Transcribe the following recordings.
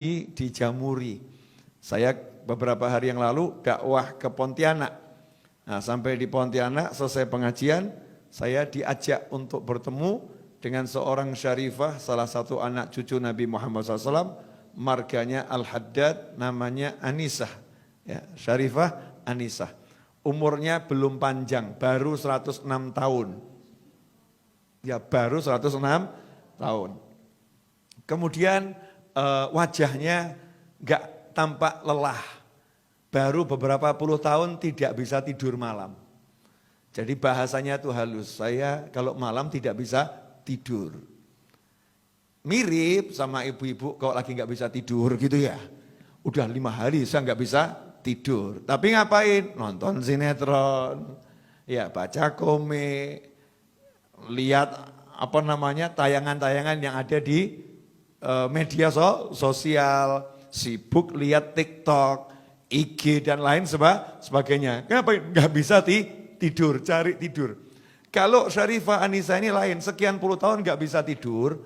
dijamuri. Saya beberapa hari yang lalu dakwah ke Pontianak. Nah, sampai di Pontianak selesai pengajian, saya diajak untuk bertemu dengan seorang syarifah, salah satu anak cucu Nabi Muhammad SAW, marganya Al-Haddad, namanya Anisah. Ya, Syarifah Anisah. Umurnya belum panjang, baru 106 tahun. Ya, baru 106 tahun. Kemudian wajahnya enggak tampak lelah. Baru beberapa puluh tahun tidak bisa tidur malam. Jadi bahasanya tuh halus, saya kalau malam tidak bisa tidur. Mirip sama ibu-ibu kalau lagi enggak bisa tidur gitu ya. Udah 5 hari saya enggak bisa tidur. Tapi ngapain? Nonton sinetron, ya baca komik, lihat tayangan-tayangan yang ada di media sosial, sibuk lihat TikTok, IG dan lain sebagainya. Kenapa nggak bisa tidur, cari tidur? Kalau Syarifah Anisah ini lain, sekian puluh tahun nggak bisa tidur,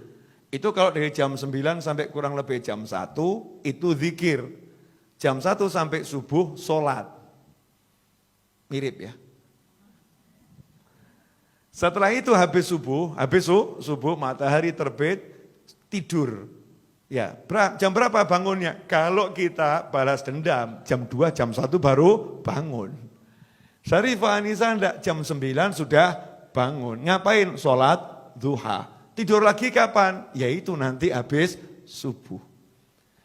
itu kalau dari jam 9 sampai kurang lebih jam 1, itu zikir. Jam 1 sampai subuh, sholat. Mirip ya. Setelah itu habis subuh matahari terbit, tidur. Ya, jam berapa bangunnya? Kalau kita balas dendam, jam 2, jam 1 baru bangun. Syarifah Anisah enggak, jam 9 sudah bangun. Ngapain? Sholat duha. Tidur lagi kapan? Yaitu nanti habis subuh.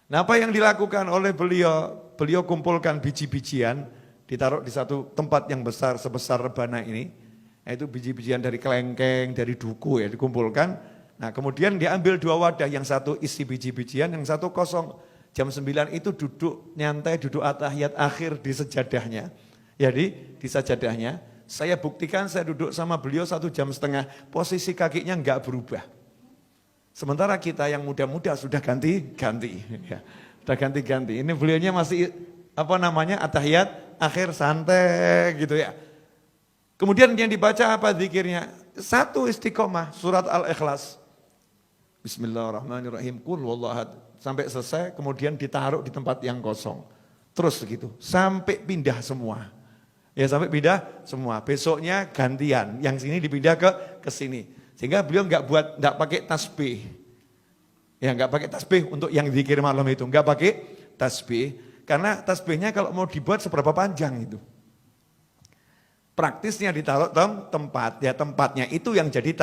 Nah, apa yang dilakukan oleh beliau? Beliau kumpulkan biji-bijian, ditaruh di satu tempat yang besar, sebesar rebana ini. Yaitu biji-bijian dari kelengkeng, dari duku ya, dikumpulkan. Nah, kemudian diambil 2 wadah, yang satu isi biji-bijian, yang satu kosong. Jam 9 itu duduk nyantai, duduk atahiyat akhir di sejadahnya. Ya, di sajadahnya. Saya buktikan saya duduk sama beliau 1,5 jam, posisi kakinya enggak berubah. Sementara kita yang muda-muda sudah ganti-ganti. Ya, sudah ganti-ganti. Ini beliaunya masih atahiyat akhir santai gitu ya. Kemudian yang dibaca apa zikirnya? 1 istiqomah, surat Al-Ikhlas. Bismillahirrahmanirrahim, qul huwallahu ahad. Sampai selesai, kemudian ditaruh di tempat yang kosong. Terus gitu, sampai pindah semua. Ya, sampai pindah semua. Besoknya gantian, yang sini dipindah ke sini. Sehingga beliau enggak pakai tasbih. Ya, enggak pakai tasbih untuk yang zikir malam itu, enggak pakai tasbih. Karena tasbihnya kalau mau dibuat seberapa panjang itu. Praktisnya ditaruh tempat, ya tempatnya itu yang jadi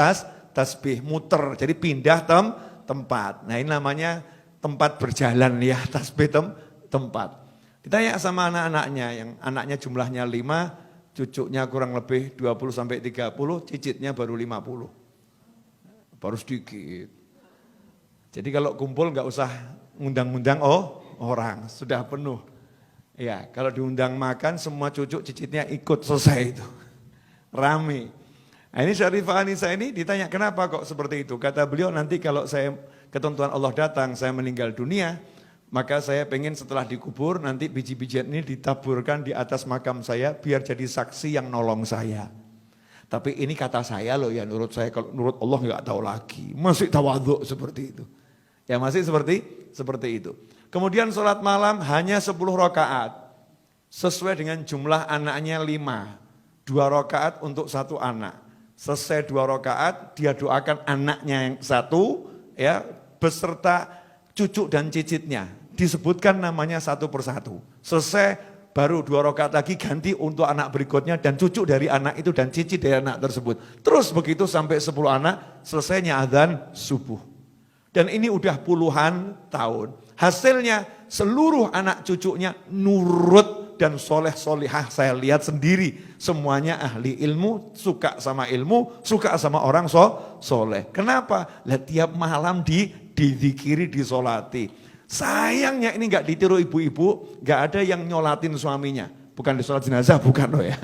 tasbih, muter, jadi pindah tempat. Nah, ini namanya tempat berjalan ya, tasbih tempat. Ditanya sama anak-anaknya, yang anaknya jumlahnya 5, cucunya kurang lebih 20-30, cicitnya baru 50. Baru sedikit. Jadi kalau kumpul nggak usah ngundang-ngundang orang, sudah penuh. Ya, kalau diundang makan semua cucu cicitnya ikut, selesai itu. Rame. Nah, ini Syarifah Anisah ini ditanya kenapa kok seperti itu. Kata beliau, nanti kalau saya ketentuan Allah datang, saya meninggal dunia, maka saya pengen setelah dikubur nanti biji-bijian ini ditaburkan di atas makam saya biar jadi saksi yang nolong saya. Tapi ini kata saya loh ya, menurut saya, kalau menurut Allah nggak tahu lagi. Masih tawadhu seperti itu. Ya, masih seperti itu. Kemudian sholat malam hanya 10 rakaat, sesuai dengan jumlah anaknya 5, 2 rakaat untuk 1 anak. Selesai 2 rakaat, dia doakan anaknya yang 1, ya, beserta cucu dan cicitnya. Disebutkan namanya satu persatu. Selesai, baru 2 rakaat lagi ganti untuk anak berikutnya dan cucu dari anak itu dan cicit dari anak tersebut. Terus begitu sampai 10 anak, selesainya azan subuh. Dan ini udah puluhan tahun. Hasilnya seluruh anak cucunya nurut dan soleh-solihah. Saya lihat sendiri, semuanya ahli ilmu, suka sama ilmu, suka sama orang soleh. Kenapa? Tiap malam dizikiri, disolati. Sayangnya ini nggak ditiru ibu-ibu, nggak ada yang nyolatin suaminya. Bukan di sholat jenazah, bukan loh ya.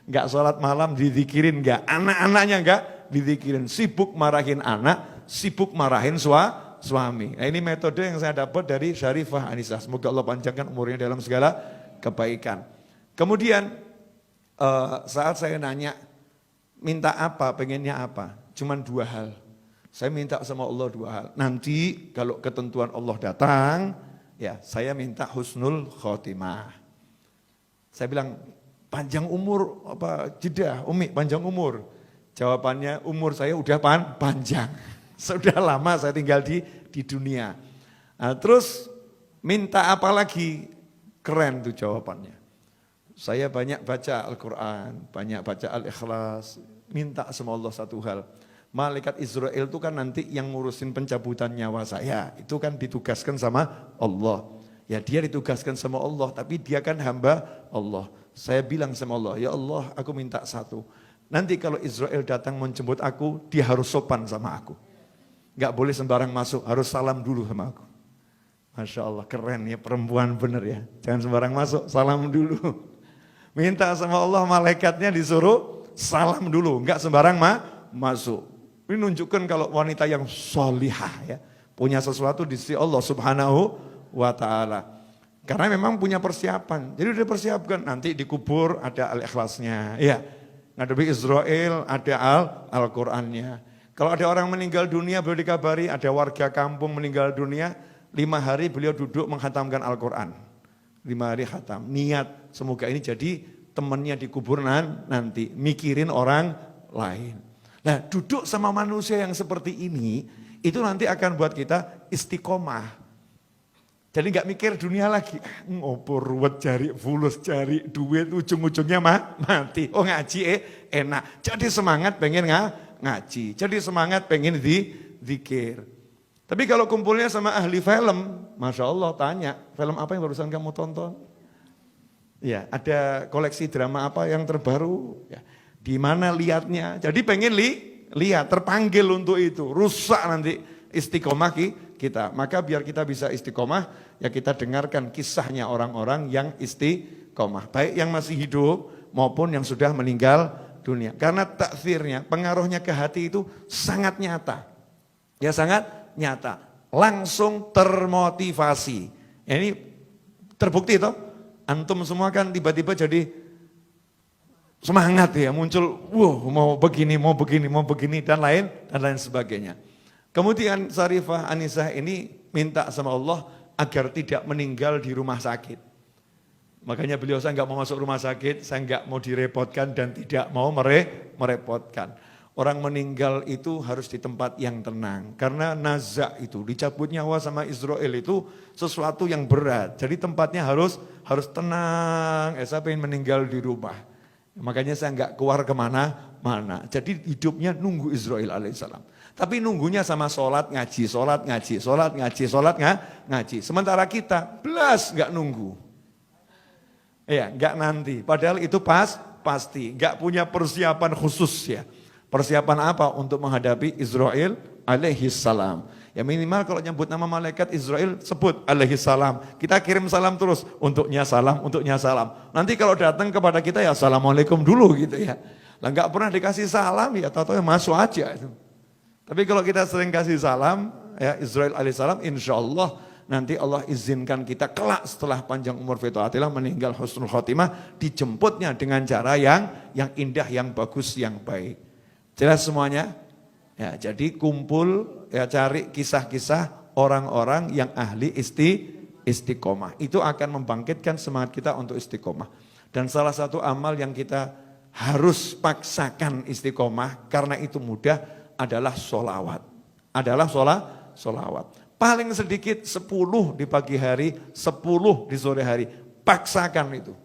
Nggak sholat malam dizikirin, nggak. Anak-anaknya nggak dizikirin. Sibuk marahin anak, sibuk marahin suami. Nah, ini metode yang saya dapat dari Syarifah Anisah. Semoga Allah panjangkan umurnya dalam segala kebaikan. Kemudian saat saya nanya, minta apa, pengennya apa? Cuman 2 hal. Saya minta sama Allah dua hal. Nanti kalau ketentuan Allah datang, ya saya minta husnul khotimah. Saya bilang, panjang umur apa jeda, Umi panjang umur. Jawabannya umur saya udah panjang. Sudah lama saya tinggal di dunia. Nah, terus minta apa lagi? Keren tuh jawabannya. Saya banyak baca Al-Quran, banyak baca Al-Ikhlas. Minta sama Allah satu hal. Malaikat Israel itu kan nanti yang ngurusin pencabutan nyawa saya. Itu kan ditugaskan sama Allah. Ya dia ditugaskan sama Allah, tapi dia kan hamba Allah. Saya bilang sama Allah, ya Allah aku minta satu. Nanti kalau Israel datang menjemput aku, dia harus sopan sama aku. Gak boleh sembarang masuk, harus salam dulu sama aku. Masya Allah keren ya, perempuan bener ya. Jangan sembarang masuk, salam dulu. Minta sama Allah malaikatnya disuruh salam dulu, gak sembarang masuk. Ini nunjukkan kalau wanita yang solihah ya, punya sesuatu di sisi Allah Subhanahu wa ta'ala. Karena memang punya persiapan. Jadi udah persiapkan, nanti dikubur ada Al-Ikhlasnya. Ya, ngadepi Israel ada Al-Qurannya. Kalau ada orang meninggal dunia beliau dikabari, ada warga kampung meninggal dunia, 5 hari beliau duduk menghatamkan Al-Quran. 5 hari khatam. Niat semoga ini jadi temannya dikubur nanti, mikirin orang lain. Nah duduk sama manusia yang seperti ini, itu nanti akan buat kita istiqomah. Jadi nggak mikir dunia lagi, ngopo ruwet cari fulus, cari duit, ujung-ujungnya mati. Oh ngaji enak, jadi semangat pengen ngaji, jadi semangat pengen zikir. Tapi kalau kumpulnya sama ahli film, Masya Allah tanya, film apa yang barusan kamu tonton? Ya, ada koleksi drama apa yang terbaru? Ya, di mana lihatnya? Jadi pengen lihat, terpanggil untuk itu, rusak nanti istiqomah kita. Maka biar kita bisa istiqomah, ya kita dengarkan kisahnya orang-orang yang istiqomah. Baik yang masih hidup maupun yang sudah meninggal dunia. Karena taksirnya, pengaruhnya ke hati itu sangat nyata. Ya sangat nyata. Langsung termotivasi. Ya, ini terbukti toh. Antum semua kan tiba-tiba jadi semangat ya, muncul mau begini dan lain sebagainya. Kemudian Sarifah Anisah ini minta sama Allah agar tidak meninggal di rumah sakit. Makanya beliau, saya nggak mau masuk rumah sakit, saya nggak mau direpotkan dan tidak mau merepotkan. Orang meninggal itu harus di tempat yang tenang. Karena nazak itu, dicabut nyawa sama Israel itu sesuatu yang berat. Jadi tempatnya harus tenang. Saya pengen meninggal di rumah. Makanya saya nggak keluar kemana-mana. Jadi hidupnya nunggu Israel alaihissalam. Tapi nunggunya sama sholat ngaji. Sementara kita belas nggak nunggu. Ya, nggak nanti. Padahal itu pasti. Nggak punya persiapan khusus ya. Persiapan apa untuk menghadapi Israel alaihissalam? Ya minimal kalau nyebut nama malaikat Israel sebut alaihissalam. Kita kirim salam terus, untuknya salam. Nanti kalau datang kepada kita ya assalamualaikum dulu gitu ya. Lah nggak pernah dikasih salam ya tahu-tahu masuk aja itu. Tapi kalau kita sering kasih salam ya Israel alaihissalam, insya Allah nanti Allah izinkan kita kelak setelah panjang umur fitaatillah meninggal husnul khotimah, dijemputnya dengan cara yang indah, yang bagus, yang baik. Jelas semuanya? Ya, jadi kumpul ya cari kisah-kisah orang-orang yang ahli istiqomah. Itu akan membangkitkan semangat kita untuk istiqomah. Dan salah satu amal yang kita harus paksakan istiqomah karena itu mudah adalah sholawat. Sholawat. Paling sedikit 10 di pagi hari, 10 di sore hari. Paksakan itu.